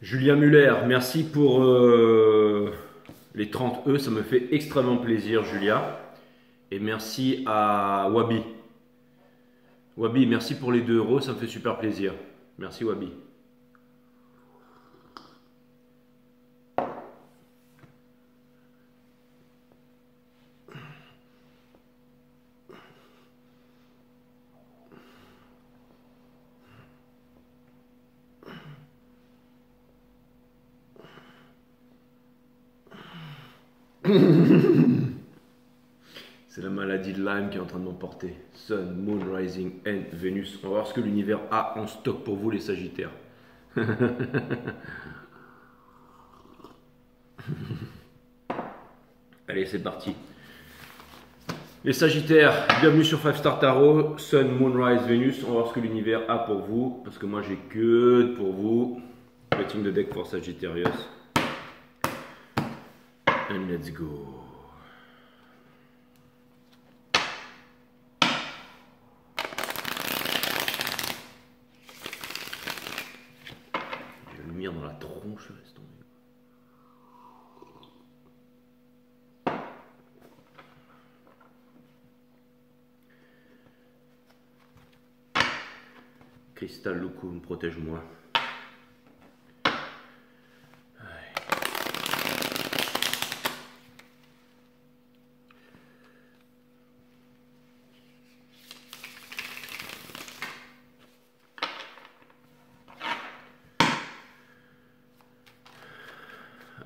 Julien Muller, merci pour les 30 E, ça me fait extrêmement plaisir, Julia. Et merci à Wabi. Wabi, merci pour les 2 euros, ça me fait super plaisir. Merci Wabi. C'est la maladie de Lyme qui est en train de m'emporter. Sun, Moon, Rising and Vénus. On va voir ce que l'univers a en stock pour vous les Sagittaires. Allez, c'est parti. Les Sagittaires, bienvenue sur 5 Star Tarot. Sun, Moon, Rise, Vénus. On va voir ce que l'univers a pour vous. Parce que moi, j'ai que pour vous. Rating de deck pour Sagittarius. And let's go. La lumière dans la tronche, laisse tomber. Cristal Lukun, protège-moi.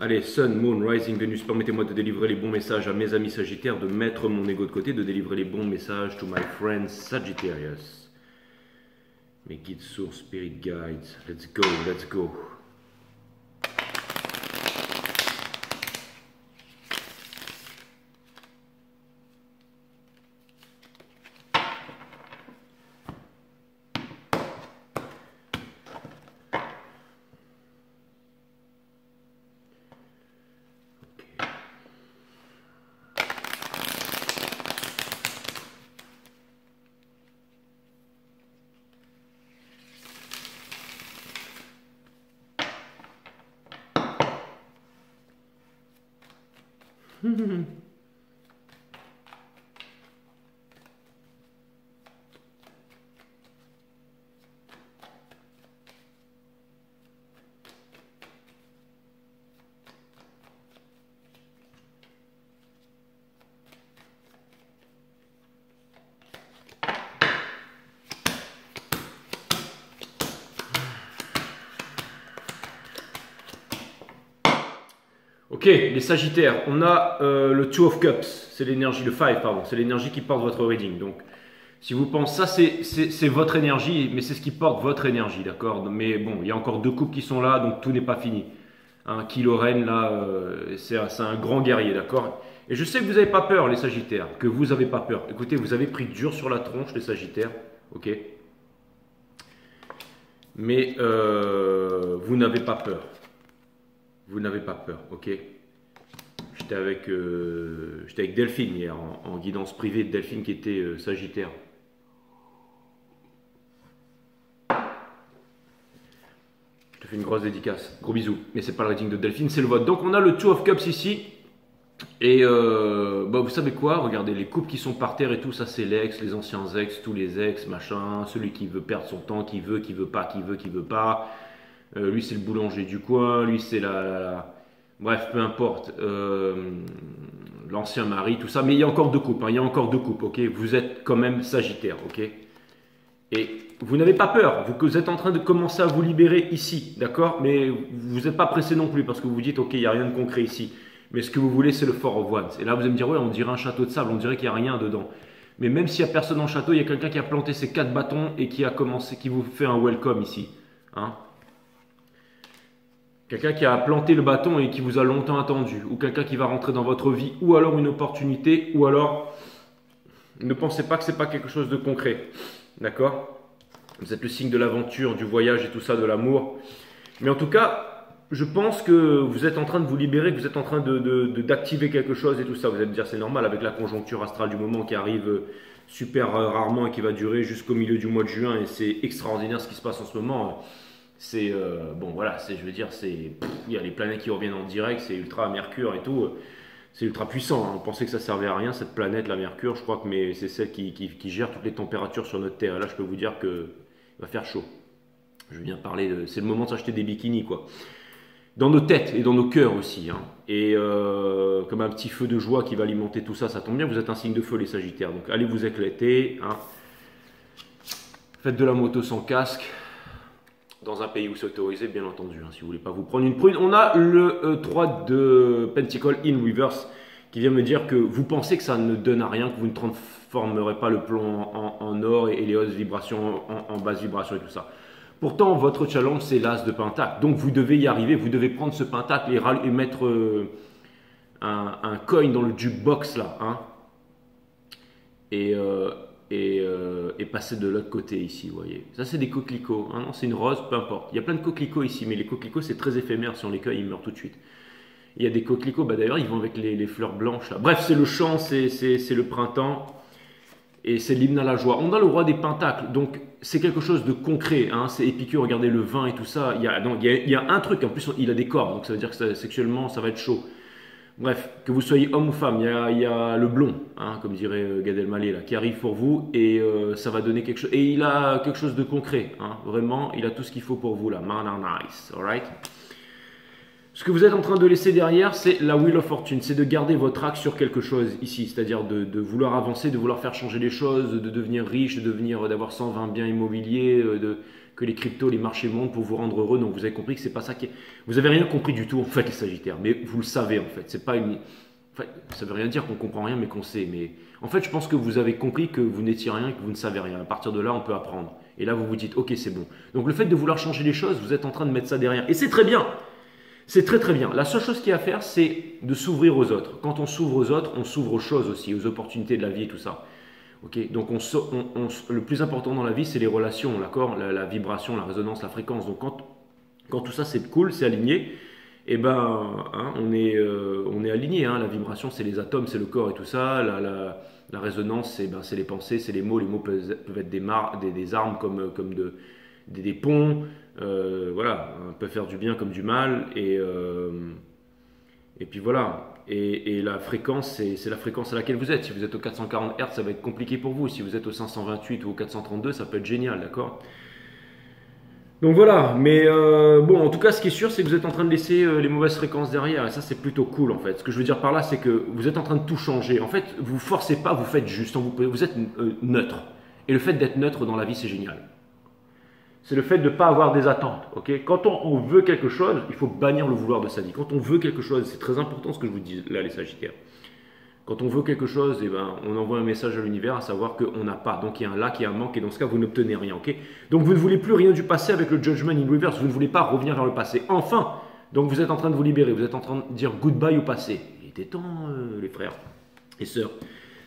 Allez, Sun, Moon, Rising, Venus, permettez-moi de délivrer les bons messages à mes amis Sagittaires, de mettre mon ego de côté, de délivrer les bons messages to my friends Sagittarius. Mes guides, sources, spirit guides, let's go, let's go. Ok, les Sagittaires, on a le Two of Cups, c'est l'énergie, le 5, pardon, c'est l'énergie qui porte votre reading. Donc, si vous pensez, ça c'est votre énergie, mais c'est ce qui porte votre énergie, d'accord? Mais bon, il y a encore 2 coupes qui sont là, donc tout n'est pas fini. Hein, Kylo Ren, là, c'est un grand guerrier, d'accord? Et je sais que vous n'avez pas peur, les Sagittaires, que vous n'avez pas peur. Écoutez, vous avez pris dur sur la tronche, les Sagittaires, ok? Mais vous n'avez pas peur. Vous n'avez pas peur, ok? J'étais avec Delphine hier, en guidance privée de Delphine qui était Sagittaire. Je te fais une grosse dédicace, gros bisous. Mais c'est pas le rating de Delphine, c'est le vote. Donc on a le Two of Cups ici. Et bah, vous savez quoi? Regardez, les couples qui sont par terre et tout, ça c'est l'ex, les anciens ex, tous les ex, machin. Celui qui veut perdre son temps, qui veut pas, qui veut pas. Lui c'est le boulanger du coin, lui c'est bref, peu importe, l'ancien mari, tout ça, mais il y a encore 2 coupes, hein, il y a encore 2 coupes, ok? Vous êtes quand même Sagittaire, ok? Et vous n'avez pas peur, vous êtes en train de commencer à vous libérer ici, d'accord? Mais vous n'êtes pas pressé non plus, parce que vous vous dites, ok, il n'y a rien de concret ici, mais ce que vous voulez c'est le Four of Wands. Et là vous allez me dire, ouais, on dirait un château de sable, on dirait qu'il n'y a rien dedans. Mais même s'il n'y a personne dans le château, il y a quelqu'un qui a planté ses 4 bâtons et qui vous fait un welcome ici, hein? Quelqu'un qui a planté le bâton et qui vous a longtemps attendu, ou quelqu'un qui va rentrer dans votre vie, ou alors une opportunité, ou alors ne pensez pas que ce n'est pas quelque chose de concret. D'accord? Vous êtes le signe de l'aventure, du voyage et tout ça, de l'amour. Mais en tout cas, je pense que vous êtes en train de vous libérer, que vous êtes en train d'activer quelque chose et tout ça. Vous allez me dire c'est normal avec la conjoncture astrale du moment qui arrive super rarement et qui va durer jusqu'au milieu du mois de juin et c'est extraordinaire ce qui se passe en ce moment. C'est bon voilà, je veux dire, il y a les planètes qui reviennent en direct, c'est ultra Mercure et tout, c'est ultra puissant, hein. On pensait que ça servait à rien cette planète, la Mercure, je crois que mais c'est celle qui gère toutes les températures sur notre Terre. Et là, je peux vous dire que il va faire chaud. Je viens parler c'est le moment de s'acheter des bikinis quoi. Dans nos têtes et dans nos cœurs aussi, hein. Et comme un petit feu de joie qui va alimenter tout ça, ça tombe bien, vous êtes un signe de feu les Sagittaires, donc allez vous éclater, hein. Faites de la moto sans casque. Dans un pays où c'est autorisé, bien entendu, hein, si vous voulez pas vous prendre une prune. On a le 3 de Pentacle in Reverse qui vient me dire que vous pensez que ça ne donne à rien, que vous ne transformerez pas le plomb en or et les hautes vibrations en basse vibration et tout ça. Pourtant, votre challenge, c'est l'as de pentacle. Donc, vous devez y arriver. Vous devez prendre ce pentacle et mettre un coin dans le jukebox, là. Hein, et passer de l'autre côté ici, vous voyez. Ça, c'est des coquelicots. Hein, non, c'est une rose, peu importe. Il y a plein de coquelicots ici, mais les coquelicots, c'est très éphémère. Si on les cueille, ils meurent tout de suite. Il y a des coquelicots, bah, d'ailleurs, ils vont avec les fleurs blanches. Là. Bref, c'est le chant, c'est le printemps. Et c'est l'hymne à la joie. On a le roi des pentacles, donc c'est quelque chose de concret. Hein, c'est Épicure, regardez le vin et tout ça. Il y a un truc, en plus, il a des cordes, donc ça veut dire que sexuellement, ça va être chaud. Bref, que vous soyez homme ou femme, il y a le blond, hein, comme dirait Gad Elmaleh, là, qui arrive pour vous et ça va donner quelque chose. Et il a quelque chose de concret, hein, vraiment, il a tout ce qu'il faut pour vous là. Man are nice, alright. Ce que vous êtes en train de laisser derrière, c'est la Wheel of Fortune, c'est de garder votre axe sur quelque chose ici, c'est-à-dire de vouloir avancer, de vouloir faire changer les choses, de devenir riche, d'avoir 120 biens immobiliers, que les cryptos, les marchés montent pour vous rendre heureux. Donc vous avez compris que c'est pas ça qui est... Vous avez rien compris du tout en fait les Sagittaires, mais vous le savez en fait. C'est pas une... En fait, ça veut rien dire qu'on comprend rien mais qu'on sait. Mais en fait, je pense que vous avez compris que vous n'étiez rien, que vous ne savez rien. À partir de là, on peut apprendre. Et là, vous vous dites, ok, c'est bon. Donc le fait de vouloir changer les choses, vous êtes en train de mettre ça derrière. Et c'est très bien. C'est très très bien. La seule chose qu'il y a à faire, c'est de s'ouvrir aux autres. Quand on s'ouvre aux autres, on s'ouvre aux choses aussi, aux opportunités de la vie et tout ça. Okay, donc le plus important dans la vie, c'est les relations, l'accord, la vibration, la résonance, la fréquence. Donc quand tout ça c'est cool, c'est aligné, et ben hein, on est aligné. Hein, la vibration, c'est les atomes, c'est le corps et tout ça. La résonance, c'est les pensées, c'est les mots. Les mots peuvent être des armes comme des ponts. Voilà, peuvent faire du bien comme du mal. Et puis voilà. Et la fréquence, c'est la fréquence à laquelle vous êtes. Si vous êtes au 440 Hz, ça va être compliqué pour vous. Si vous êtes au 528 ou au 432, ça peut être génial, d'accord? Donc voilà, mais bon, en tout cas, ce qui est sûr, c'est que vous êtes en train de laisser les mauvaises fréquences derrière. Et ça, c'est plutôt cool, en fait. Ce que je veux dire par là, c'est que vous êtes en train de tout changer. En fait, vous forcez pas, vous faites juste. Vous êtes neutre. Et le fait d'être neutre dans la vie, c'est génial. C'est le fait de ne pas avoir des attentes. Okay, quand on veut quelque chose, il faut bannir le vouloir de sa vie. Quand on veut quelque chose, c'est très important ce que je vous dis là, les Sagittaires. Quand on veut quelque chose, eh ben, on envoie un message à l'univers à savoir qu'on n'a pas. Donc il y a un lac, il y a un manque, et dans ce cas, vous n'obtenez rien. Okay, donc vous ne voulez plus rien du passé avec le Judgment in Reverse. Vous ne voulez pas revenir vers le passé. Enfin, donc vous êtes en train de vous libérer. Vous êtes en train de dire goodbye au passé. Il était temps, les frères et sœurs.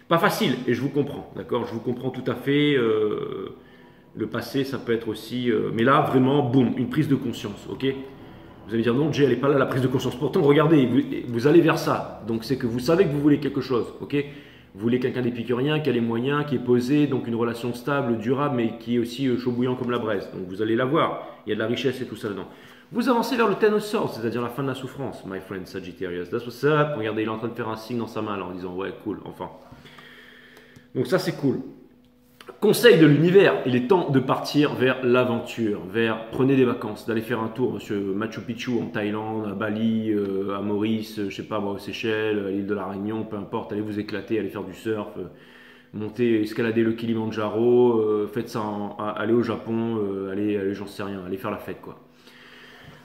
Pas facile, et je vous comprends. D'accord, je vous comprends tout à fait. Le passé, ça peut être aussi... mais là, vraiment, boum, une prise de conscience, ok? Vous allez dire, non, Jay, elle n'est pas là, la prise de conscience. Pourtant, regardez, vous allez vers ça. Donc, c'est que vous savez que vous voulez quelque chose, ok? Vous voulez quelqu'un d'épicurien, qui a les moyens, qui est posé, donc une relation stable, durable, mais qui est aussi chaud bouillant comme la braise. Donc, vous allez l'avoir. Il y a de la richesse et tout ça dedans. Vous avancez vers le Ten of Swords, c'est-à-dire la fin de la souffrance, my friend Sagittarius. That's what's up. Regardez, il est en train de faire un signe dans sa main, alors, en disant, ouais, cool, enfin. Donc, ça, c'est cool. Conseil de l'univers, il est temps de partir vers l'aventure, prenez des vacances, d'aller faire un tour, monsieur Machu Picchu en Thaïlande, à Bali, à Maurice, je sais pas moi, aux Seychelles, à l'île de la Réunion, peu importe, allez vous éclater, allez faire du surf, monter, escalader le Kilimandjaro, faites ça, allez au Japon, allez j'en sais rien, allez faire la fête quoi.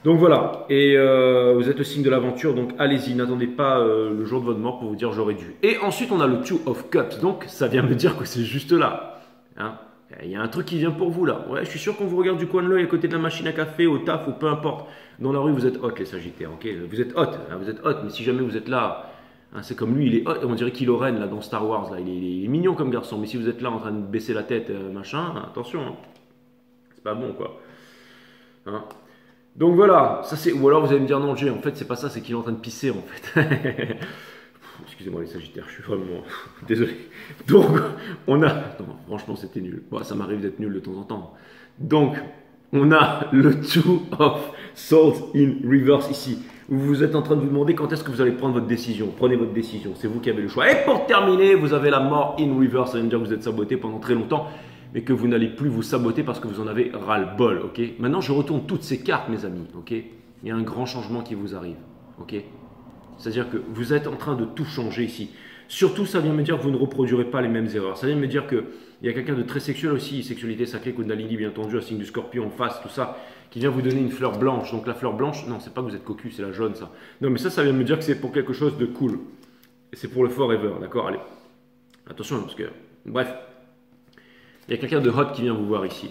Donc voilà, et vous êtes le signe de l'aventure, donc allez-y, n'attendez pas le jour de votre mort pour vous dire j'aurais dû. Et ensuite on a le Two of Cups, donc ça vient me dire que c'est juste là. Hein, il y a un truc qui vient pour vous là. Ouais, je suis sûr qu'on vous regarde du coin de l'œil à côté de la machine à café, au taf ou peu importe. Dans la rue, vous êtes hot les Sagittaires. Ok, vous êtes hot, hein, vous êtes hot. Mais si jamais vous êtes là, hein, c'est comme lui, il est hot. On dirait Kylo Ren là dans Star Wars là. Il est mignon comme garçon. Mais si vous êtes là en train de baisser la tête, machin, attention. Hein. C'est pas bon quoi. Hein. Donc voilà, ça c'est. Ou alors vous allez me dire non, Jay, en fait c'est pas ça, c'est qu'il est en train de pisser en fait. Excusez-moi les Sagittaires, je suis vraiment désolé. Donc, on a... Non, franchement, c'était nul. Bon, ça m'arrive d'être nul de temps en temps. Donc, On a le Two of Swords in reverse ici. Vous êtes en train de vous demander quand est-ce que vous allez prendre votre décision. Prenez votre décision, c'est vous qui avez le choix. Et pour terminer, vous avez la mort in reverse. Ça veut dire que vous êtes saboté pendant très longtemps, mais que vous n'allez plus vous saboter parce que vous en avez ras-le-bol. Okay, maintenant, je retourne toutes ces cartes, mes amis. Okay, il y a un grand changement qui vous arrive. Okay, c'est-à-dire que vous êtes en train de tout changer ici. Surtout, ça vient me dire que vous ne reproduirez pas les mêmes erreurs. Ça vient me dire qu'il y a quelqu'un de très sexuel aussi, sexualité sacrée, Kundalini, bien entendu, un signe du scorpion en face, tout ça, qui vient vous donner une fleur blanche. Donc la fleur blanche, non, c'est pas que vous êtes cocu, c'est la jaune, ça. Non, mais ça vient me dire que c'est pour quelque chose de cool. Et c'est pour le forever, d'accord? Allez, attention, parce que, bref. Il y a quelqu'un de hot qui vient vous voir ici.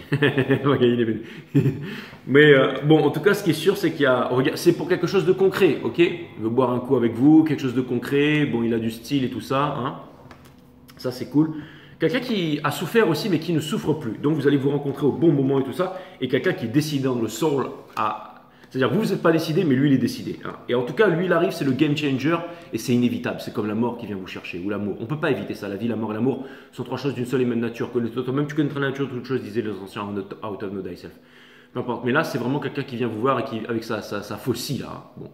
Mais bon, en tout cas, ce qui est sûr, c'est qu'il y a. C'est pour quelque chose de concret, ok? Il veut boire un coup avec vous, quelque chose de concret. Bon, il a du style et tout ça. Hein? Ça, c'est cool. Quelqu'un qui a souffert aussi, mais qui ne souffre plus. Donc, vous allez vous rencontrer au bon moment et tout ça. Et quelqu'un qui est décidé dans le soul à. C'est-à-dire, vous n'êtes pas décidé, mais lui, il est décidé. Hein. Et en tout cas, lui, il arrive, c'est le game changer, et c'est inévitable. C'est comme la mort qui vient vous chercher, ou l'amour. On ne peut pas éviter ça. La vie, la mort et l'amour sont trois choses d'une seule et même nature. Connais-toi toi-même, tu connaîtras la nature de toute chose, disaient les anciens, out of know thyself. Peu importe. Mais là, c'est vraiment quelqu'un qui vient vous voir et qui, avec sa faucille, là. Hein. Bon.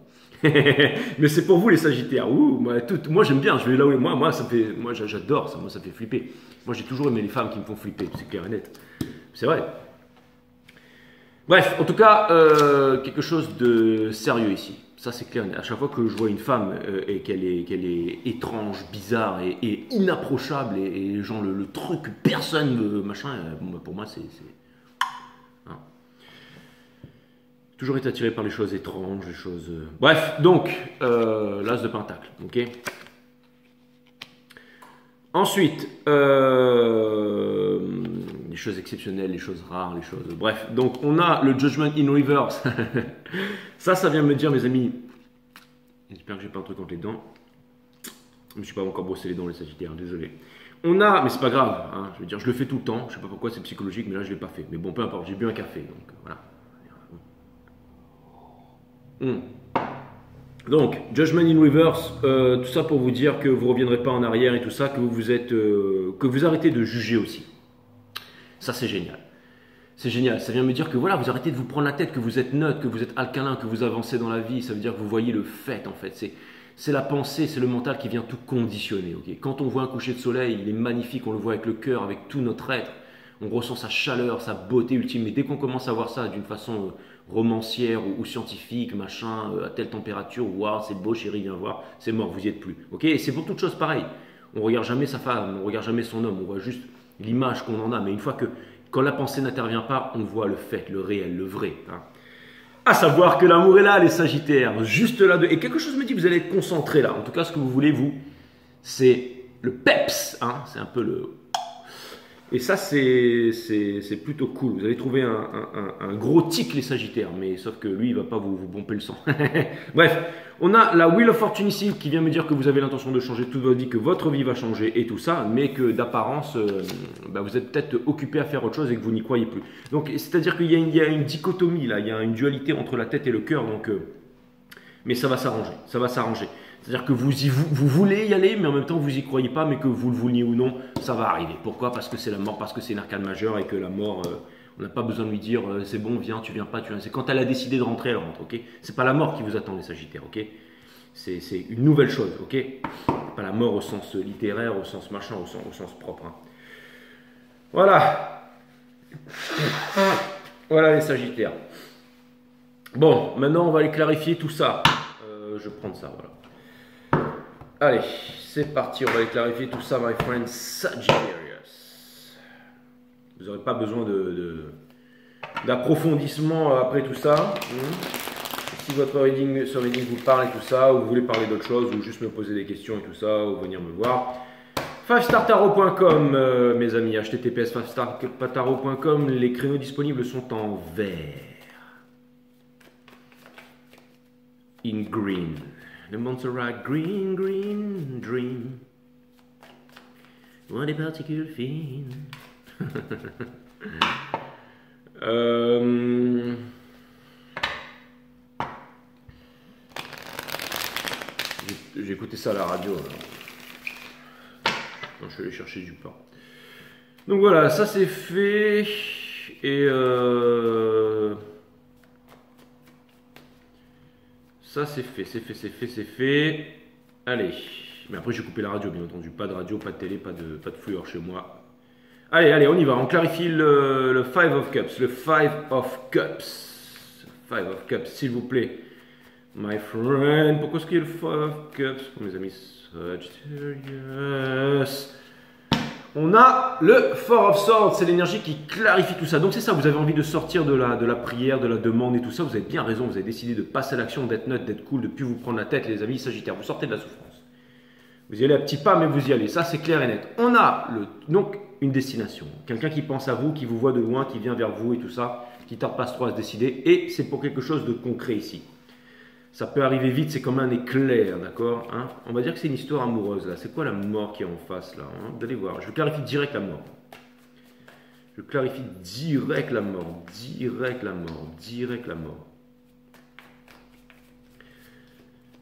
Mais c'est pour vous, les Sagittaires. Ouh, moi, j'aime bien. Je vais là où moi, j'adore ça. Moi, ça fait flipper. Moi, j'ai toujours aimé les femmes qui me font flipper. C'est clair et net. C'est vrai. Bref, en tout cas, quelque chose de sérieux ici. Ça, c'est clair. À chaque fois que je vois une femme et qu'elle est étrange, bizarre et inapprochable, et genre le truc que personne machin, pour moi, c'est. Hein. Toujours été attiré par les choses étranges, les choses. Bref, donc, l'as de pentacle, ok. Ensuite, les choses exceptionnelles, les choses rares, les choses... Bref, donc on a le Judgment in Reverse. ça vient me dire, mes amis, j'espère que j'ai pas un truc entre les dents. Je me suis pas encore brossé les dents, les Sagittaires, désolé. On a, mais c'est pas grave, hein, je veux dire, je le fais tout le temps, je sais pas pourquoi c'est psychologique, mais là je l'ai pas fait. Mais bon, peu importe, j'ai bu un café, donc voilà. Donc, Judgment in Reverse, tout ça pour vous dire que vous ne reviendrez pas en arrière et tout ça, que vous arrêtez de juger aussi. Ça, c'est génial. C'est génial. Ça vient me dire que voilà, vous arrêtez de vous prendre la tête, que vous êtes neutre, que vous êtes alcalin, que vous avancez dans la vie. Ça veut dire que vous voyez le fait, en fait. C'est la pensée, c'est le mental qui vient tout conditionner. Okay, quand on voit un coucher de soleil, il est magnifique, on le voit avec le cœur, avec tout notre être. On ressent sa chaleur, sa beauté ultime. Mais dès qu'on commence à voir ça d'une façon romancière ou scientifique, machin, à telle température, waouh, c'est beau, chérie, viens voir, c'est mort, vous y êtes plus. Ok, et c'est pour toute chose pareil. On regarde jamais sa femme, on regarde jamais son homme, on voit juste l'image qu'on en a. Mais une fois que, quand la pensée n'intervient pas, on voit le fait, le réel, le vrai. Hein. À savoir que l'amour est là, les Sagittaires, juste là. Et quelque chose me dit que vous allez être concentré là. En tout cas, ce que vous voulez, vous, c'est le peps. Hein, c'est un peu le... Et ça, c'est plutôt cool. Vous allez trouver un gros tic, les Sagittaires, mais sauf que lui, il ne va pas vous pomper le sang. Bref, on a la Wheel of Fortune ici qui vient me dire que vous avez l'intention de changer toute votre vie, que votre vie va changer et tout ça, mais que d'apparence, vous êtes peut-être occupé à faire autre chose et que vous n'y croyez plus. Donc, c'est-à-dire qu'il y a une dichotomie, là, il y a une dualité entre la tête et le cœur, donc, mais ça va s'arranger, ça va s'arranger. C'est-à-dire que vous voulez y aller, mais en même temps, vous n'y croyez pas, mais que vous le vouliez ou non, ça va arriver. Pourquoi? Parce que c'est la mort, parce que c'est une arcane majeure et que la mort, on n'a pas besoin de lui dire c'est bon, viens, tu viens pas, tu viens. C'est quand elle a décidé de rentrer, elle rentre, ok? C'est pas la mort qui vous attend, les Sagittaires, ok? C'est une nouvelle chose, ok? Pas la mort au sens littéraire, au sens machin, au sens propre. Hein. Voilà. Voilà les Sagittaires. Bon, maintenant, on va aller clarifier tout ça. Je vais prendre ça, voilà. Allez, c'est parti, on va aller clarifier tout ça, my friend Sagittarius. Vous n'aurez pas besoin d'approfondissement après tout ça. Si votre reading vous parle et tout ça, ou vous voulez parler d'autre chose, ou juste me poser des questions et tout ça, ou venir me voir. 5startarot.com, mes amis, https 5startarot.com, les créneaux disponibles sont en vert. In green. The Montserrat green, green dream. What a particular feeling. J'ai écouté ça à la radio. Quand je suis allé chercher du pain. Donc voilà, ça c'est fait. Et ça c'est fait, c'est fait, c'est fait, c'est fait. Allez. Mais après j'ai coupé la radio bien entendu. Pas de radio, pas de télé, pas de fluor chez moi. Allez, allez, on y va. On clarifie le Five of Cups. Le Five of Cups. Five of Cups, s'il vous plaît. My friend. Pourquoi est-ce qu'il y a le Five of Cups pour mes amis Sagittarius? On a le Four of Swords. C'est l'énergie qui clarifie tout ça. Donc c'est ça, vous avez envie de sortir de la prière, de la demande et tout ça. Vous avez bien raison. Vous avez décidé de passer à l'action, d'être neutre, d'être cool, de ne plus vous prendre la tête, les amis Sagittaires. Vous sortez de la souffrance. Vous y allez à petits pas, mais vous y allez. Ça, c'est clair et net. On a donc une destination. Quelqu'un qui pense à vous, qui vous voit de loin, qui vient vers vous et tout ça, qui tarde pas trop à se décider. Et c'est pour quelque chose de concret ici. Ça peut arriver vite, c'est comme un éclair, d'accord, hein? On va dire que c'est une histoire amoureuse, là. C'est quoi la mort qui est en face, là, hein? Vous allez voir. Je clarifie direct la mort. Je clarifie direct la mort. Direct la mort. Direct la mort.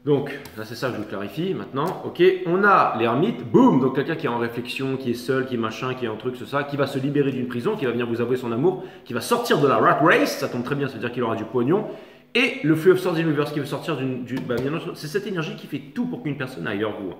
Donc, là, c'est ça que je clarifie maintenant. Ok, on a l'ermite, boum, donc quelqu'un qui est en réflexion, qui est seul, qui est machin, qui est un truc, c'est ça, qui va se libérer d'une prison, qui va venir vous avouer son amour, qui va sortir de la rat race, ça tombe très bien, ça veut dire qu'il aura du pognon. Et le Three of Swords in Reverse qui veut sortir c'est cette énergie qui fait tout pour qu'une personne aille vers vous.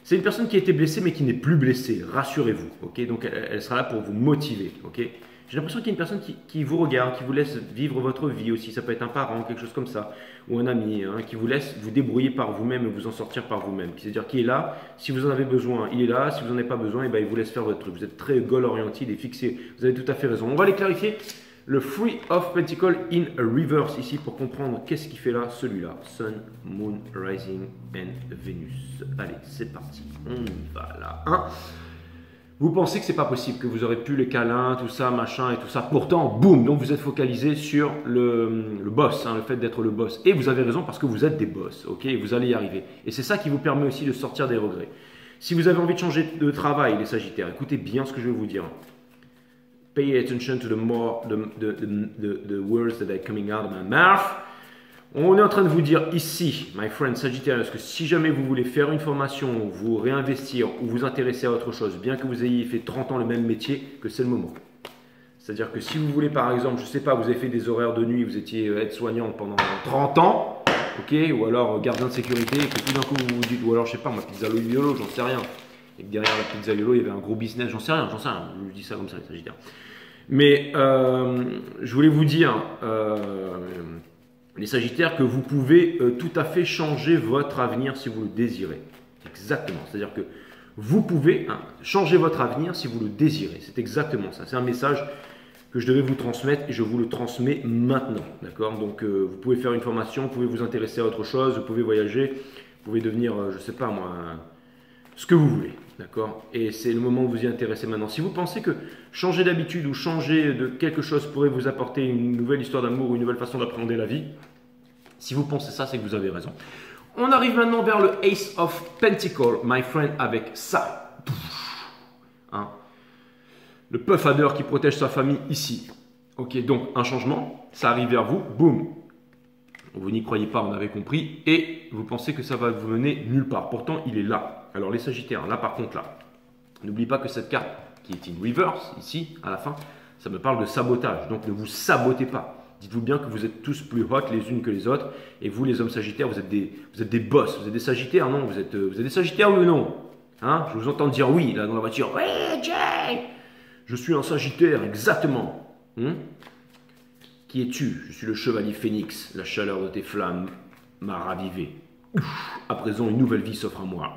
C'est une personne qui a été blessée mais qui n'est plus blessée, rassurez-vous. Ok, donc elle sera là pour vous motiver. Ok, j'ai l'impression qu'il y a une personne qui vous regarde, qui vous laisse vivre votre vie aussi. Ça peut être un parent, quelque chose comme ça, ou un ami, hein, qui vous laisse vous débrouiller par vous-même et vous en sortir par vous-même. C'est-à-dire qu'il est là, si vous en avez besoin, il est là, si vous n'en avez pas besoin, et ben, il vous laisse faire votre truc. Vous êtes très goal-orienté, il est fixé, vous avez tout à fait raison. On va les clarifier. Le Three of Pentacles in Reverse ici pour comprendre qu'est-ce qu'il fait là, celui-là. Sun, Moon, Rising and Venus. Allez, c'est parti. On y va là. Hein, vous pensez que c'est pas possible, que vous aurez pu les câlins, tout ça, machin et tout ça. Pourtant, boum, donc vous êtes focalisé sur le boss, hein, le fait d'être le boss. Et vous avez raison parce que vous êtes des boss, ok, vous allez y arriver. Et c'est ça qui vous permet aussi de sortir des regrets. Si vous avez envie de changer de travail, les Sagittaires, écoutez bien ce que je vais vous dire. Pay attention to the words that are coming out of my mouth. On est en train de vous dire ici, my friend Sagittarius, que si jamais vous voulez faire une formation, vous réinvestir ou vous intéresser à autre chose, bien que vous ayez fait 30 ans le même métier, que c'est le moment. C'est-à-dire que si vous voulez par exemple, je ne sais pas, vous avez fait des horaires de nuit, vous étiez aide-soignant pendant 30 ans, ok, ou alors gardien de sécurité, et que tout d'un coup vous vous dites, ou alors je ne sais pas, moi pizzaiolo, j'en sais rien. Et que derrière la pizzaiolo, il y avait un gros business, j'en sais rien, je dis ça comme ça, les Sagittaires. Mais je voulais vous dire, les Sagittaires, que vous pouvez tout à fait changer votre avenir si vous le désirez. Exactement, c'est-à-dire que vous pouvez changer votre avenir si vous le désirez. C'est exactement ça, c'est un message que je devais vous transmettre et je vous le transmets maintenant. D'accord, donc vous pouvez faire une formation, vous pouvez vous intéresser à autre chose, vous pouvez voyager, vous pouvez devenir, je ne sais pas moi, ce que vous voulez. D'accord, et c'est le moment où vous y intéressez maintenant. Si vous pensez que changer d'habitude ou changer de quelque chose pourrait vous apporter une nouvelle histoire d'amour ou une nouvelle façon d'appréhender la vie, si vous pensez ça, c'est que vous avez raison. On arrive maintenant vers le Ace of Pentacles, my friend, avec ça. Hein, le Puffader qui protège sa famille ici. Ok, donc un changement, ça arrive vers vous, boum. Vous n'y croyez pas, on avait compris, et vous pensez que ça va vous mener nulle part. Pourtant, il est là. Alors les Sagittaires, là par contre, là, n'oubliez pas que cette carte qui est in reverse, ici, à la fin, ça me parle de sabotage. Donc ne vous sabotez pas. Dites-vous bien que vous êtes tous plus hot les unes que les autres. Et vous, les hommes Sagittaires, vous êtes des boss. Vous êtes des Sagittaires, non, vous êtes des Sagittaires, oui ou non, hein, je vous entends dire oui, là, dans la voiture. Oui, Jay, je suis un Sagittaire, exactement. Qui es-tu? Je suis le chevalier Phénix. La chaleur de tes flammes m'a ravivé. À présent, une nouvelle vie s'offre à moi.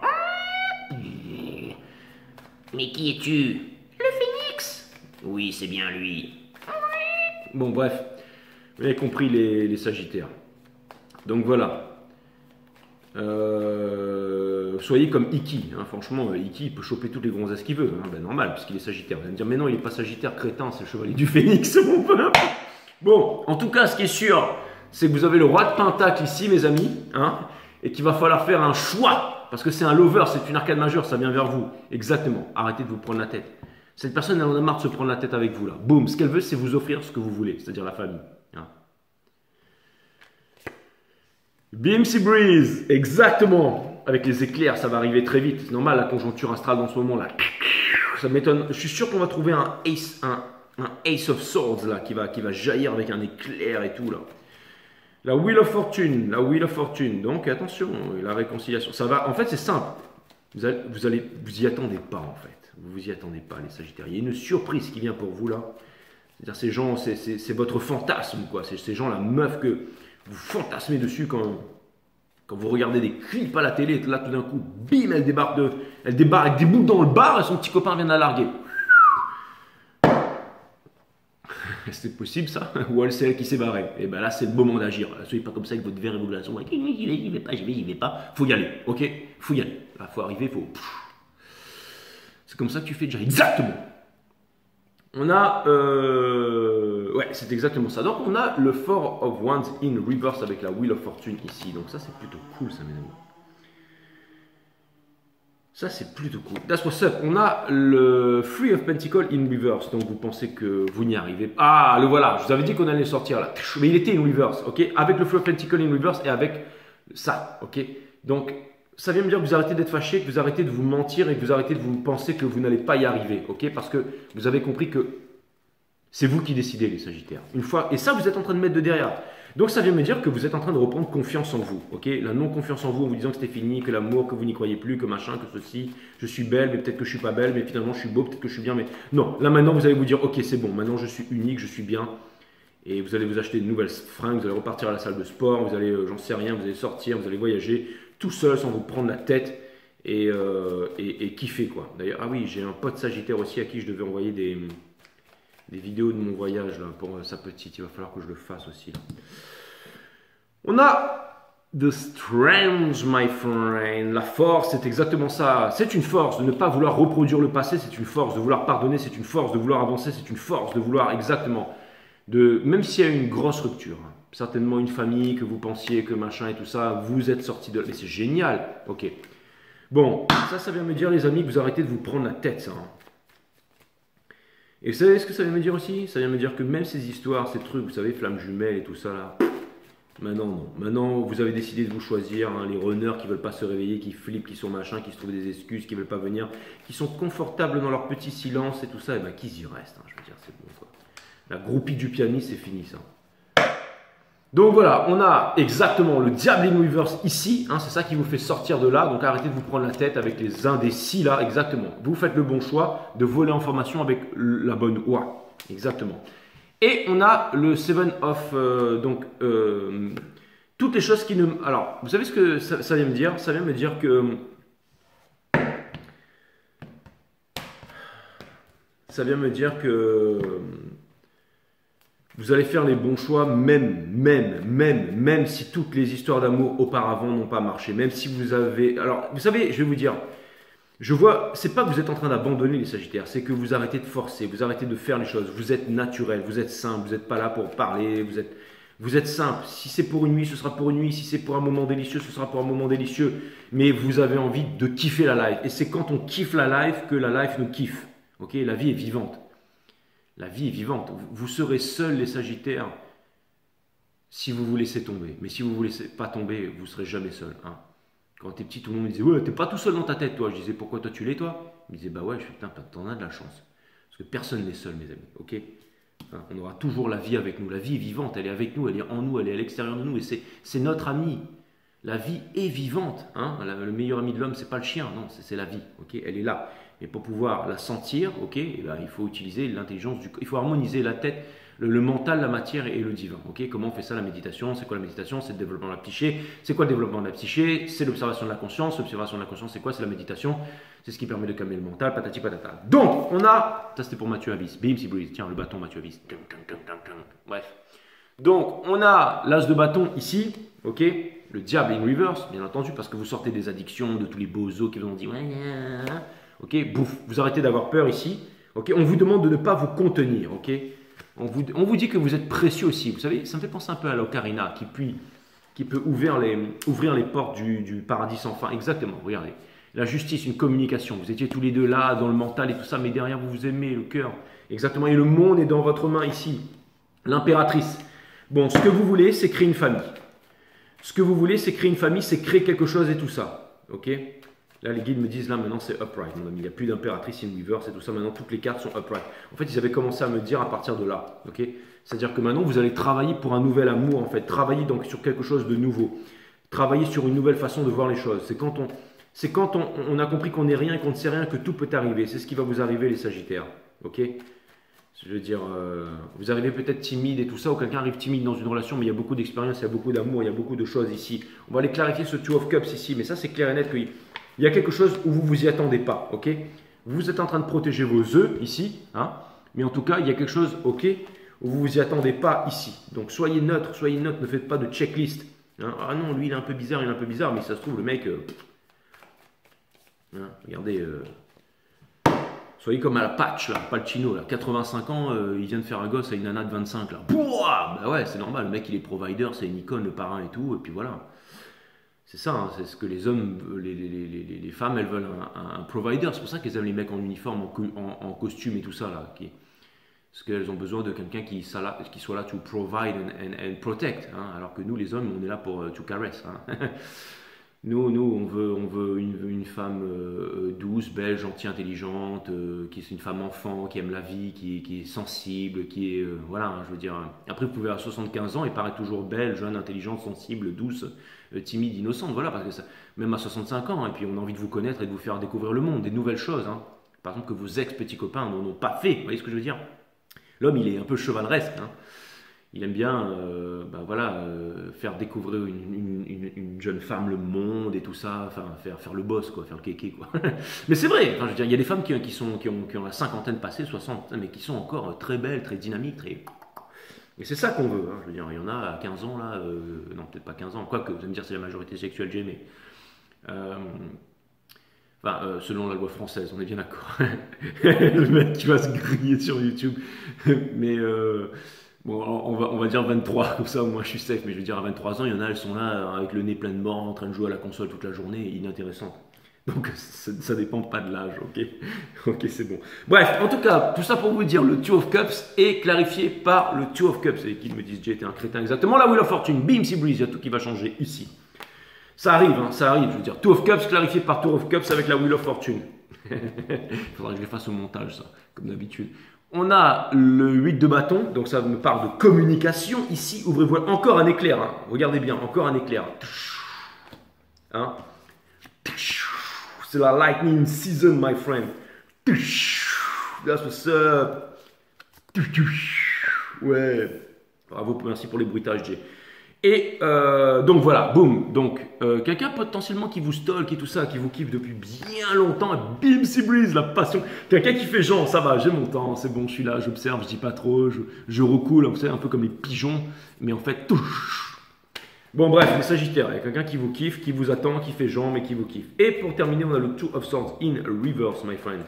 Mais qui es-tu? Le Phénix. Oui, c'est bien lui. Bon, bref, vous avez compris les Sagittaires. Donc voilà. Soyez comme Iki. Hein. Franchement, Iki, il peut choper toutes les gonzesses qu'il veut. Hein. Ben, normal, parce qu'il est Sagittaire. Vous allez me dire, mais non, il n'est pas Sagittaire, crétin, c'est le chevalier du Phénix, mon peuple. Bon, en tout cas, ce qui est sûr, c'est que vous avez le roi de Pentacle ici, mes amis, hein, et qu'il va falloir faire un choix, parce que c'est un lover, c'est une arcane majeure, ça vient vers vous. Exactement, arrêtez de vous prendre la tête. Cette personne, elle en a marre de se prendre la tête avec vous, là. Boum, ce qu'elle veut, c'est vous offrir ce que vous voulez, c'est-à-dire la famille. Hein. BMC Breeze, exactement. Avec les éclairs, ça va arriver très vite. C'est normal, la conjoncture astrale dans ce moment, là. Ça m'étonne. Je suis sûr qu'on va trouver un ace, Ace of Swords là, qui va jaillir avec un éclair et tout là. La Wheel of Fortune, la Wheel of Fortune. Donc attention, la réconciliation. Ça va. En fait, c'est simple. Vous y attendez pas en fait. Vous y attendez pas, les Sagittaires. Il y a une surprise qui vient pour vous là. C'est-à-dire ces gens, c'est votre fantasme quoi. C'est ces gens, la meuf que vous fantasmez dessus quand vous regardez des clips à la télé. Et là, tout d'un coup, bim, elle débarque avec des boules dans le bar et son petit copain vient de la larguer. C'est possible ça? Ou elle c'est elle qui s'est barrée? Et ben là c'est le moment d'agir. Soyez pas comme ça avec votre verre et vos glaçons. J'y vais pas. Faut y aller, ok? Faut y aller. Là faut arriver, faut. C'est comme ça que tu fais déjà. Exactement. On a, ouais, c'est exactement ça. Donc on a le Four of Wands in reverse avec la Wheel of Fortune ici. Donc ça c'est plutôt cool ça, mes amis. Ça, c'est plutôt cool. That's what's up. On a le Three of Pentacles in reverse. Donc, vous pensez que vous n'y arrivez pas. Ah, le voilà. Je vous avais dit qu'on allait le sortir là. Mais il était in reverse, ok? Avec le Three of Pentacles in reverse et avec ça, ok? Donc, ça vient me dire que vous arrêtez d'être fâché, que vous arrêtez de vous mentir et que vous arrêtez de vous penser que vous n'allez pas y arriver, ok? Parce que vous avez compris que c'est vous qui décidez, les Sagittaires. Une fois, et ça, vous êtes en train de mettre de derrière. Donc ça vient me dire que vous êtes en train de reprendre confiance en vous, ok? La non-confiance en vous disant que c'était fini, que l'amour, que vous n'y croyez plus, que machin, que ceci, je suis belle, mais peut-être que je suis pas belle, mais finalement je suis beau, peut-être que je suis bien, mais non. Là maintenant vous allez vous dire, ok c'est bon, maintenant je suis unique, je suis bien, et vous allez vous acheter de nouvelles fringues, vous allez repartir à la salle de sport, vous allez, j'en sais rien, vous allez sortir, vous allez voyager, tout seul sans vous prendre la tête, et kiffer quoi. D'ailleurs, ah oui, j'ai un pote Sagittaire aussi à qui je devais envoyer des vidéos de mon voyage là, pour sa petite, il va falloir que je le fasse aussi là. On a The Strength, my friend. La force, c'est exactement ça. C'est une force de ne pas vouloir reproduire le passé, c'est une force de vouloir pardonner, c'est une force de vouloir avancer, c'est une force de vouloir exactement. Même s'il y a une grosse rupture, hein, certainement une famille que vous pensiez que machin et tout ça, vous êtes sorti de... Mais c'est génial, ok. Bon, ça vient me dire les amis que vous arrêtez de vous prendre la tête, ça. Hein. Et vous savez ce que ça vient me dire aussi? Ça vient me dire que même ces histoires, ces trucs, vous savez, flammes jumelles et tout ça là... Maintenant, non. Maintenant, vous avez décidé de vous choisir hein, les runners qui ne veulent pas se réveiller, qui flippent, qui sont machin, qui se trouvent des excuses, qui ne veulent pas venir, qui sont confortables dans leur petit silence et tout ça, et ben qu'ils y restent. Hein, je veux dire, c'est bon quoi. La groupie du pianiste, c'est fini ça. Donc voilà, on a exactement le Diable in reverse ici, hein, c'est ça qui vous fait sortir de là, donc arrêtez de vous prendre la tête avec les indécis là, exactement. Vous faites le bon choix de voler en formation avec la bonne oie, exactement. Et on a le Seven of, toutes les choses qui ne... Alors, vous savez ce que ça vient me dire? Ça vient me dire que... Ça vient me dire que... Vous allez faire les bons choix, même si toutes les histoires d'amour auparavant n'ont pas marché. Même si vous avez... Alors, vous savez, je vais vous dire... Je vois, c'est pas que vous êtes en train d'abandonner les Sagittaires, c'est que vous arrêtez de forcer, vous arrêtez de faire les choses, vous êtes naturel, vous êtes simple, vous n'êtes pas là pour parler, vous êtes simple. Si c'est pour une nuit, ce sera pour une nuit, si c'est pour un moment délicieux, ce sera pour un moment délicieux, mais vous avez envie de kiffer la life. Et c'est quand on kiffe la life que la life nous kiffe. Ok, la vie est vivante. La vie est vivante. Vous serez seuls les Sagittaires si vous vous laissez tomber. Mais si vous ne vous laissez pas tomber, vous ne serez jamais seuls. Hein. Quand t'es petit, tout le monde me disait « Ouais, t'es pas tout seul dans ta tête, toi. » Je disais « Pourquoi toi, tu l'es, toi ?» Il me disait « Bah ouais, je suis putain, t'en as de la chance. » Parce que personne n'est seul, mes amis, ok? Enfin, on aura toujours la vie avec nous. La vie est vivante, elle est avec nous, elle est en nous, elle est à l'extérieur de nous. Et c'est notre ami. La vie est vivante. Hein? Le meilleur ami de l'homme, c'est pas le chien, non, c'est la vie, ok? Elle est là. Et pour pouvoir la sentir, ok, et ben, il faut utiliser l'intelligence du corps. Il faut harmoniser la tête, le mental, la matière et le divin. Okay, comment on fait ça la méditation? C'est quoi la méditation? C'est le développement de la psyché. C'est quoi le développement de la psyché? C'est l'observation de la conscience. L'observation de la conscience, c'est quoi? C'est la méditation. C'est ce qui permet de calmer le mental, patati patata. Donc, on a... Ça, c'était pour Mathieu Abyss. Bim, si breeze. Tiens, le bâton Mathieu Abyss. Bref. Donc, on a l'as de bâton ici. Ok, le diable in reverse, bien entendu, parce que vous sortez des addictions, de tous les bozos qui vous ont dit... Ok, bouf. Vous arrêtez d'avoir peur ici. Ok, on vous demande de ne pas vous contenir. Ok. On vous dit que vous êtes précieux aussi. Vous savez, ça me fait penser un peu à l'ocarina qui peut ouvrir les portes du paradis sans fin. Exactement, regardez. La justice, une communication. Vous étiez tous les deux là, dans le mental et tout ça, mais derrière vous vous aimez, le cœur. Exactement, et le monde est dans votre main ici. L'impératrice. Bon, ce que vous voulez, c'est créer une famille. Ce que vous voulez, c'est créer une famille, c'est créer quelque chose et tout ça. Ok? Là, les guides me disent, là, maintenant, c'est upright, mon ami. Il n'y a plus d'impératrice in reverse et tout ça. Maintenant, toutes les cartes sont upright. En fait, ils avaient commencé à me dire à partir de là. Ok, c'est-à-dire que maintenant, vous allez travailler pour un nouvel amour, en fait. Travailler donc sur quelque chose de nouveau. Travailler sur une nouvelle façon de voir les choses. C'est quand on a compris qu'on n'est rien et qu'on ne sait rien que tout peut arriver. C'est ce qui va vous arriver, les Sagittaires. Ok, je veux dire, vous arrivez peut-être timide et tout ça, ou quelqu'un arrive timide dans une relation, mais il y a beaucoup d'expérience, il y a beaucoup d'amour, il y a beaucoup de choses ici. On va aller clarifier ce Two of Cups ici, mais ça, c'est clair et net qu'il y a quelque chose où vous ne vous y attendez pas. Ok, vous êtes en train de protéger vos œufs ici, hein, mais en tout cas, il y a quelque chose, ok, où vous ne vous y attendez pas ici. Donc, soyez neutre, ne faites pas de checklist. Hein. Ah non, lui, il est un peu bizarre, mais ça se trouve, le mec, hein, regardez, soyez comme à la Patch, là, Pacino, là, 85 ans, il vient de faire un gosse à une nana de 25, là. Bouah, bah ouais, c'est normal, le mec, il est provider, c'est une icône, le parrain et tout, et puis voilà. C'est ça, hein, c'est ce que les hommes, les femmes, elles veulent un provider. C'est pour ça qu'elles aiment les mecs en uniforme, en costume et tout ça, là. Parce qu'elles ont besoin de quelqu'un qui soit là to provide and protect. Hein, alors que nous, les hommes, on est là pour to caress. Hein. Nous, on veut une femme douce, belle, gentille, intelligente, qui est une femme enfant, qui aime la vie, qui est sensible, qui est... voilà, hein, je veux dire... Après, vous pouvez avoir 75 ans et paraître toujours belle, jeune, intelligente, sensible, douce, timide, innocente, voilà, parce que ça, même à 65 ans, hein, et puis on a envie de vous connaître et de vous faire découvrir le monde, des nouvelles choses, hein. Par exemple, que vos ex-petits copains n'en ont pas fait, vous voyez ce que je veux dire? L'homme, il est un peu chevaleresque, hein. Il aime bien faire découvrir une jeune femme le monde et tout ça, enfin faire le boss, quoi, faire le kéké, quoi. Mais c'est vrai, enfin, je veux dire, il y a des femmes qui ont la cinquantaine passée, 60, mais qui sont encore très belles, très dynamiques, très... Et c'est ça qu'on veut, hein. Je veux dire, il y en a à 15 ans, là, non, peut-être pas 15 ans, quoique, vous allez me dire, c'est la majorité sexuelle, mais... selon la loi française, on est bien d'accord. Le mec qui va se griller sur YouTube. Mais bon, on va dire 23, comme ça au moins je suis safe. Mais je veux dire, à 23 ans, il y en a, elles sont là avec le nez plein de morts, en train de jouer à la console toute la journée, inintéressantes. Donc ça dépend pas de l'âge, ok? Ok, c'est bon. Bref, en tout cas, tout ça pour vous dire, le Two of Cups est clarifié par le Two of Cups. Et qu'ils me disent, j'ai été un crétin exactement. La Wheel of Fortune, bim, si breeze, il y a tout qui va changer ici. Ça arrive, hein, ça arrive, je veux dire. Two of Cups clarifié par Two of Cups avec la Wheel of Fortune. Il faudra que je les fasse au montage, ça, comme d'habitude. On a le 8 de bâton, donc ça me parle de communication. Ici, ouvrez-vous encore un éclair. Hein. Regardez bien, encore un éclair. Hein? C'est la lightning season, my friend. That's what's up. Ouais. Bravo, merci pour les bruitages, Jay. Et donc voilà, boum. Donc quelqu'un potentiellement qui vous stalk et tout ça, qui vous kiffe depuis bien longtemps, et bim, c'est breeze, la passion. Quelqu'un qui fait genre, ça va, j'ai mon temps, c'est bon, je suis là, j'observe, je dis pas trop, je recoule, vous savez, un peu comme les pigeons, mais en fait, touche. Bon bref, les Sagittaires, il y a quelqu'un qui vous kiffe, qui vous attend, qui fait genre, mais qui vous kiffe. Et pour terminer, on a le Two of Swords in reverse, my friend.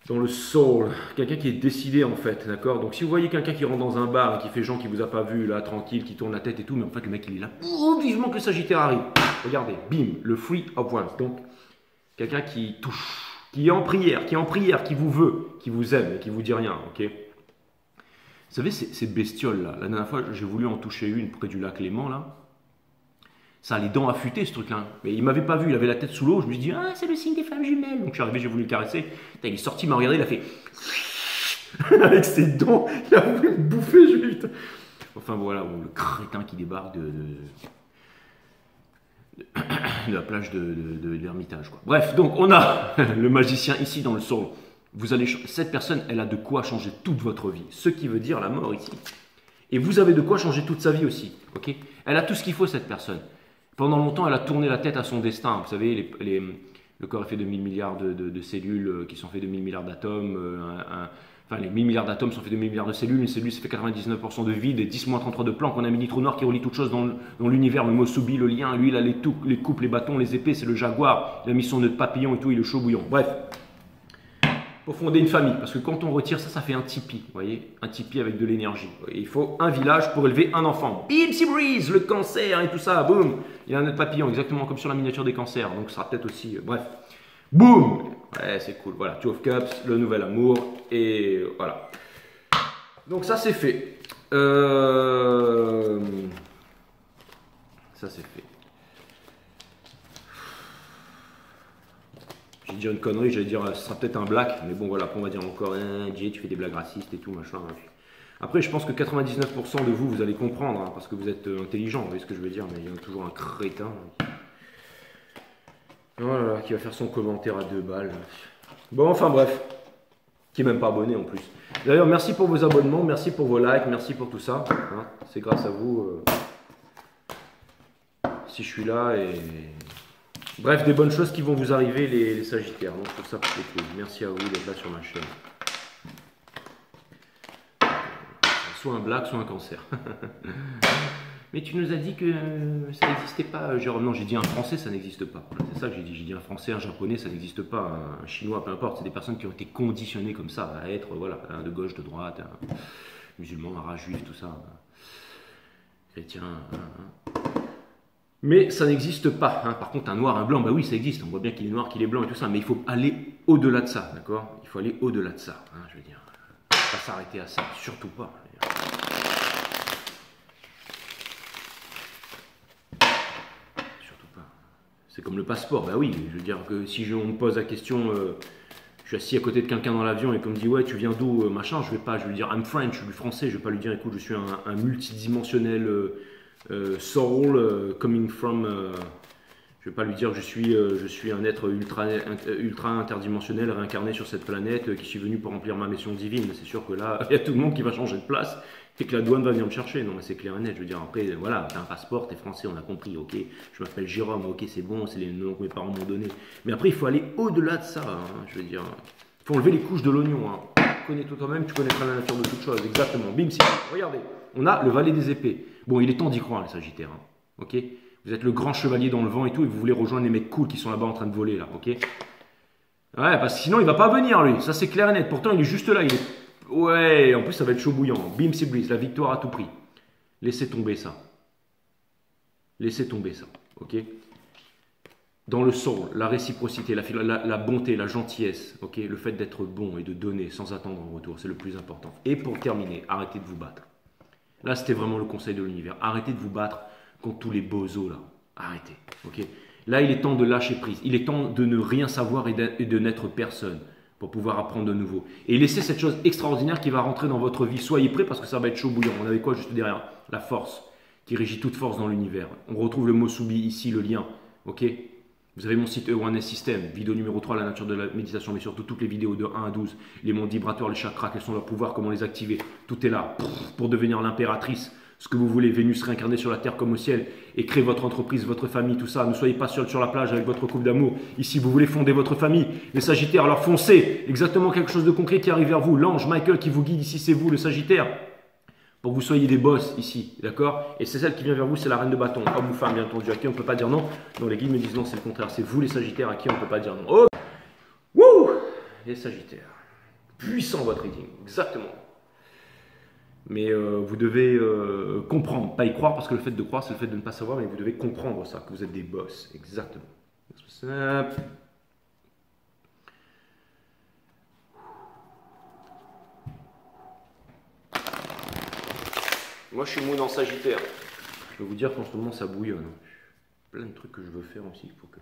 Dans le soul, quelqu'un qui est décidé en fait, d'accord? Donc si vous voyez quelqu'un qui rentre dans un bar et qui fait genre qui vous a pas vu, là, tranquille, qui tourne la tête et tout, mais en fait le mec il est là, oh, vivement que le Sagittaire arrive. Regardez, bim, le Three of Wands. Donc quelqu'un qui touche, qui est en prière, qui vous veut, qui vous aime, et qui vous dit rien, ok? Vous savez, ces bestioles là, la dernière fois j'ai voulu en toucher une près du lac Léman là. Ça a les dents affûtées ce truc-là. Mais il m'avait pas vu, il avait la tête sous l'eau. Je me suis dit, ah, c'est le signe des femmes jumelles. Donc je suis arrivé, j'ai voulu le caresser. Il est sorti, il m'a regardé, il a fait. Avec ses dents, il a voulu me bouffer. Je lui... Enfin voilà, bon, le crétin qui débarque de la plage de l'Ermitage. Bref, donc on a le magicien ici dans le soul. Cette personne, elle a de quoi changer toute votre vie. Ce qui veut dire la mort ici. Et vous avez de quoi changer toute sa vie aussi. Okay, elle a tout ce qu'il faut, cette personne. Pendant longtemps, elle a tourné la tête à son destin. Vous savez, le corps est fait de 1000 milliards de cellules qui sont faites de 1000 milliards d'atomes. Enfin, les 1000 milliards d'atomes sont faits de 1000 milliards de cellules. Une cellule, ça fait 99% de vide et 10-33 de Planck. On a un mini trou noir qui relie toutes choses dans l'univers. Le Mosubi, le lien, lui, il a les coupes, les bâtons, les épées. C'est le jaguar. Il a mis son nœud de papillon et tout. Il est chaud bouillant. Bref. Pour fonder une famille, parce que quand on retire ça, ça fait un tipi, vous voyez, un tipi avec de l'énergie. Il faut un village pour élever un enfant. Bim, si breeze, le cancer et tout ça, boum. Il y a un nœud de papillon, exactement comme sur la miniature des cancers, donc ce sera peut-être aussi, bref. Boum. Ouais, c'est cool, voilà, Two of Cups, le nouvel amour, et voilà. Donc ça c'est fait. Ça c'est fait. J'ai dit une connerie, j'allais dire ce sera peut-être un black, mais bon voilà, on va dire encore, Jay, tu fais des blagues racistes et tout, machin. Après, je pense que 99% de vous, vous allez comprendre, hein, parce que vous êtes intelligent, vous voyez ce que je veux dire, mais il y a toujours un crétin voilà, qui va faire son commentaire à 2 balles. Bon, enfin bref, qui est même pas abonné en plus. D'ailleurs, merci pour vos abonnements, merci pour vos likes, merci pour tout ça. Hein, c'est grâce à vous si je suis là et... Bref, des bonnes choses qui vont vous arriver les Sagittaires. Donc, je trouve ça plutôt cool. Merci à vous d'être là sur ma chaîne. Soit un black, soit un cancer. Mais tu nous as dit que ça n'existait pas, Jérôme. Non, j'ai dit un français, ça n'existe pas. C'est ça que j'ai dit. J'ai dit un français, un japonais, ça n'existe pas. Un chinois, peu importe. C'est des personnes qui ont été conditionnées comme ça à être, voilà, de gauche, de droite, musulman, arabe, juif, tout ça. Chrétien. Mais ça n'existe pas. Hein. Par contre, un noir, un blanc, bah oui, ça existe. On voit bien qu'il est noir, qu'il est blanc et tout ça. Mais il faut aller au-delà de ça, d'accord? Il faut aller au-delà de ça. Hein, je veux dire, pas s'arrêter à ça, surtout pas. Surtout pas. C'est comme le passeport. Bah oui, je veux dire que si on me pose la question, je suis assis à côté de quelqu'un dans l'avion et qu'on me dit ouais, tu viens d'où, machin, je vais lui dire I'm French, je suis français. Je vais pas lui dire écoute, je suis un multidimensionnel. Soul coming from je vais pas lui dire que je suis un être ultra interdimensionnel réincarné sur cette planète qui suis venu pour remplir ma mission divine. C'est sûr que là il y a tout le monde qui va changer de place et que la douane va venir me chercher. Non mais c'est clair et net. Je veux dire après voilà, t'as un passeport, t'es français, on a compris, ok, je m'appelle Jérôme, ok, c'est bon, c'est les noms que mes parents m'ont donné, mais après il faut aller au-delà de ça, hein, je veux dire il faut enlever les couches de l'oignon, hein. Tu connais tout toi-même, tu connaîtras la nature de toute chose. Exactement. Bim, si. Regardez, on a le valet des épées. Bon, il est temps d'y croire, les Sagittaires. Hein. Ok. Vous êtes le grand chevalier dans le vent et tout, et vous voulez rejoindre les mecs cool qui sont là-bas en train de voler, là. Ok. Ouais, parce que sinon, il va pas venir, lui. Ça, c'est clair et net. Pourtant, il est juste là. Ouais, en plus, ça va être chaud bouillant. Bim, c'est brise. La victoire à tout prix. Laissez tomber ça. Laissez tomber ça. Ok. Dans le soul, la réciprocité, la bonté, la gentillesse, okay, le fait d'être bon et de donner sans attendre en retour, c'est le plus important. Et pour terminer, arrêtez de vous battre. Là, c'était vraiment le conseil de l'univers. Arrêtez de vous battre contre tous les bozos là. Arrêtez. Okay. Là, il est temps de lâcher prise. Il est temps de ne rien savoir et de n'être personne pour pouvoir apprendre de nouveau. Et laissez cette chose extraordinaire qui va rentrer dans votre vie. Soyez prêts parce que ça va être chaud bouillant. On avait quoi juste derrière? La force qui régit toute force dans l'univers. On retrouve le mot soubi ici, le lien. Ok. Vous avez mon site Oneness System, vidéo numéro 3, la nature de la méditation, mais surtout toutes les vidéos de 1 à 12, les mondes vibratoires, les chakras, quels sont leurs pouvoirs, comment les activer. Tout est là pour devenir l'impératrice, ce que vous voulez, Vénus réincarnée sur la terre comme au ciel, et créer votre entreprise, votre famille, tout ça. Ne soyez pas seul sur la plage avec votre couple d'amour. Ici, vous voulez fonder votre famille. Les Sagittaires, alors foncez, exactement quelque chose de concret qui arrive vers vous. L'ange Michael qui vous guide ici, c'est vous, le Sagittaire. Pour que vous soyez des boss ici, d'accord? Et c'est celle qui vient vers vous, c'est la reine de bâton, homme ou femme, bien entendu, à qui on ne peut pas dire non. Non, les guides me disent non, c'est le contraire, c'est vous les Sagittaires à qui on ne peut pas dire non. Oh! Wouh! Les Sagittaires. Puissant votre reading, exactement. Mais vous devez comprendre, pas y croire, parce que le fait de croire, c'est le fait de ne pas savoir, mais vous devez comprendre ça, que vous êtes des boss, exactement. Moi, je suis mou dans Sagittaire. Je peux vous dire qu'en ce moment, ça bouillonne. Plein de trucs que je veux faire aussi. Il faut que...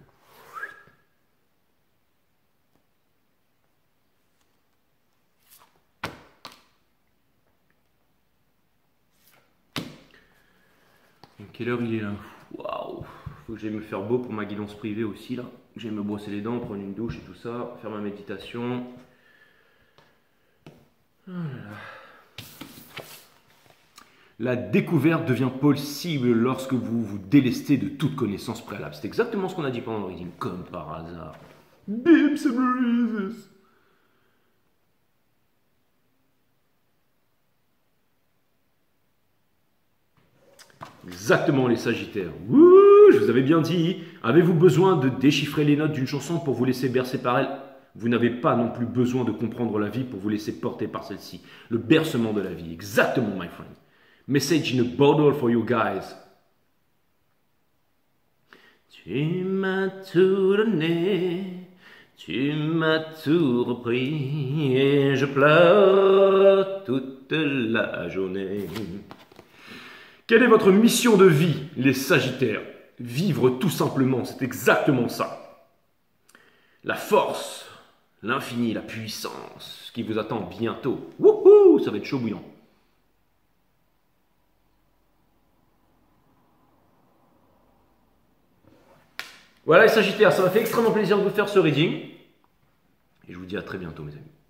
Donc, quelle heure il est là? Waouh! Faut que j'aille me faire beau pour ma guidance privée aussi, là. Que j'aille me brosser les dents, prendre une douche et tout ça. Faire ma méditation. Oh là là. La découverte devient possible lorsque vous vous délestez de toute connaissance préalable. C'est exactement ce qu'on a dit pendant le reading, comme par hasard. Bim, c'est Breezes. Exactement les Sagittaires. Wouh, je vous avais bien dit. Avez-vous besoin de déchiffrer les notes d'une chanson pour vous laisser bercer par elle? Vous n'avez pas non plus besoin de comprendre la vie pour vous laisser porter par celle-ci. Le bercement de la vie. Exactement, my friend. Message in a bottle for you guys. Tu m'as tout donné, tu m'as tout repris, et je pleure toute la journée. Quelle est votre mission de vie, les Sagittaires? Vivre tout simplement, c'est exactement ça. la force, l'infini, la puissance, ce qui vous attend bientôt. Wouhou, ça va être chaud bouillant. Voilà les Sagittaires, ça m'a fait extrêmement plaisir de vous faire ce reading. Et je vous dis à très bientôt mes amis.